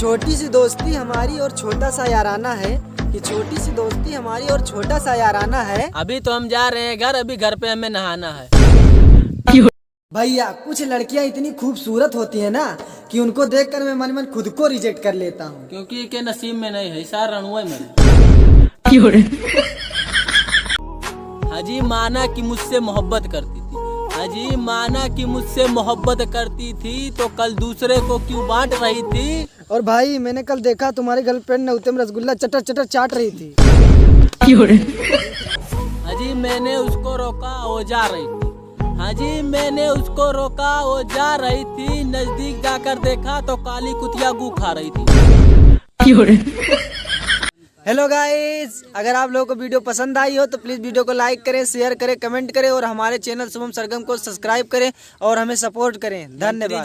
छोटी सी दोस्ती हमारी और छोटा सा याराना है, कि छोटी सी दोस्ती हमारी और छोटा सा याराना है। अभी तो हम जा रहे हैं घर, अभी घर पे हमें नहाना है। भैया कुछ लड़कियां इतनी खूबसूरत होती है ना कि उनको देखकर मैं मन मन खुद को रिजेक्ट कर लेता हूँ, क्योंकि के नसीब में नहीं है, सारा रणुआ में। हाजी माना कि मुझसे मोहब्बत करती थी, हाजी माना कि मुझसे मोहब्बत करती थी, तो कल दूसरे को क्यों बांट रही थी। और भाई मैंने कल देखा तुम्हारी गर्लफ्रेंड ने उत्तम रसगुल्ला चटर चटर चाट रही थी। हाजी मैंने उसको रोका, वो जा रही थी। हाजी मैंने उसको रोका, वो जा रही थी। नजदीक जाकर देखा तो काली कुतिया गू खा रही थी। हेलो गाइस, अगर आप लोगों को वीडियो पसंद आई हो तो प्लीज़ वीडियो को लाइक करें, शेयर करें, कमेंट करें और हमारे चैनल शुभम सरगम को सब्सक्राइब करें और हमें सपोर्ट करें। धन्यवाद।